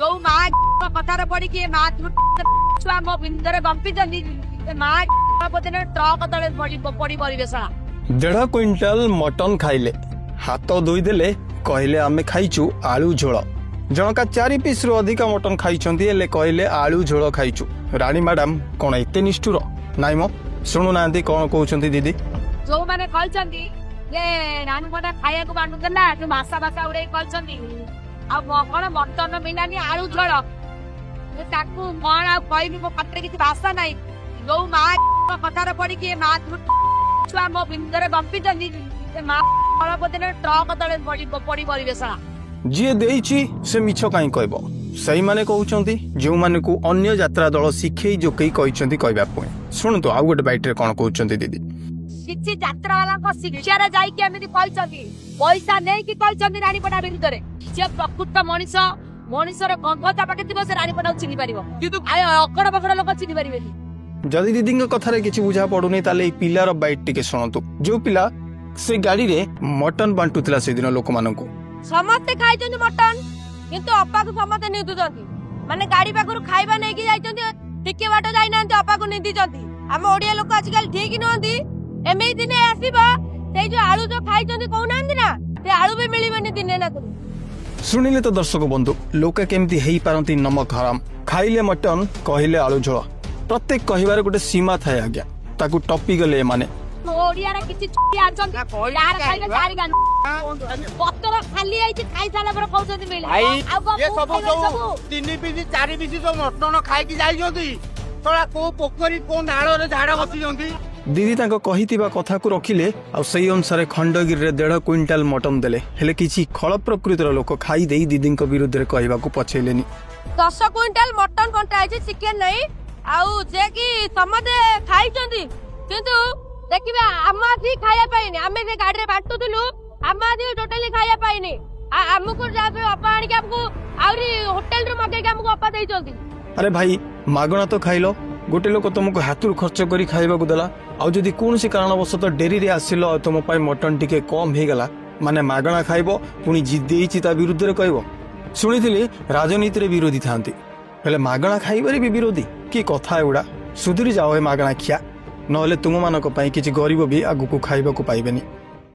जो माँ कथार पड़ी कि माँ छुआ मो बिंदर गंपी माँ ट्रक तले पड़ी परिवेशना 1.5 क्विंटाल मटन खाइले हाथ धोई देले कहले आमे खाइचु आलू झोल जनका 4 पीस रु अधिक मटन खाइछंती हेले कहले आलू झोल खाइचु। रानी मैडम कोन एते निष्ठुर नाइ मो सुनु नांदी कोन कहउछंती दीदी जो माने कहउछंती जे रानी मोटा खाया को बांडु देला जो मासा मासा उड़े कहउछंती आ कोन मटन मिलानी आलू झोल ताकू कोन आ कहबी मो पत्रे किछि भाषा नाही जो माँ कथार पड़ी कि माँ छुआ मो बिंदर गंपी माँ ट्रक तले पड़ी परिवेशना जी देइछि से मिछ काई कहबो सही माने कहउछंती जो माने को अन्य यात्रा दल शिखै जोकई कहिसंती कहबा पय सुनतो आ गोटे बाइट रे कोन कहउछंती दीदी किछि यात्रा वाला को शिक्षा रे जाई के एमिति कहउछंती पैसा नै कि कहउछंती रानीपटा विरुद्ध रे जे प्रकृत मनीष मनीषर गंगता पाके दिबो से रानीपटा चिनि परिबो किंतु अकड़ बकड़ लोक चिनि परिबेनी। जदि दीदी कथारे किछि बुझा पडुनी ताले पिलार बाइट टिके सुनतु जो पिला से गाड़ी रे मटन बांटुतला से दिन लोक मानकु समस्त खाइछन मटन किंतु अपा को समस्त निदुचंती माने गाड़ी पाखरु खाइबा नै कि जाइछंती टिके बाट जाई नांती अपा को निदिचंती हम ओडिया लोक आजकल ठीक नहंती एमे दिने आसीबा से जो आलू जो खाइछंती कहू नांती ना से आलू भी मिलिबनी दिने ना सुनिले तो दर्शक बंधु लोक केमती हेई पारंती नमक हराम खाइले मटन कहले आलू झोल प्रत्येक कहिबार गोटे सीमा थाए आज्ञा ताकू टपी गले माने ओडिया रे किछि छुटी आछंती यार खाइले सारी गान पत्तर खाली आइछि खाइ साला पर कहउछंती मिले ये सब 3 पीस 4 पीस जो मटन खाइ कि जाई जंती तोरा को पोखरी को नाळ रे झाड़ा बसी जंती दीदी तांको कहितिबा कथा को रखिले आ सही अनुसार खंडगिरी रे 1.5 क्विंटाल मटन देले हेले किछि खळ प्रकृतिर लोक खाइ देई दीदी को विरुद्ध रे कहबा को पछेलेनी 10 क्विंटाल मटन बंटाइछि चिकन नै आउ जे कि समदे खाइछंती किंतु देखिबा आमाथि खाया पाइनी आमे से गाडी रे बाटुथुलु आमाथि टोटली खाया पाइनी हमको जाबे अपा आनी के हमको आउरी होटल रे मगे के हमको अपा देई चलती। अरे भाई मागणा तो खाइलो गोटे लोक तुमको हाथुर खर्च करी खाइबा को देला आ जदी कोनसी कारणवश डेरी रे आसिलो तुम पाई मटन टिके कम हे गला माने मागणा खाइबो पुनी जिद देइछि ता विरुद्ध रे कहबो सुनिथिली राजनीति रे विरोधी थांती हेले मागणा खाइबारे भी विरोधी की कथा एउडा सुधुरी जाओ हे मागणा खिया नहले तुम मानक पई किछि गरीब भी आगु को खाइबा को पाइबेनी।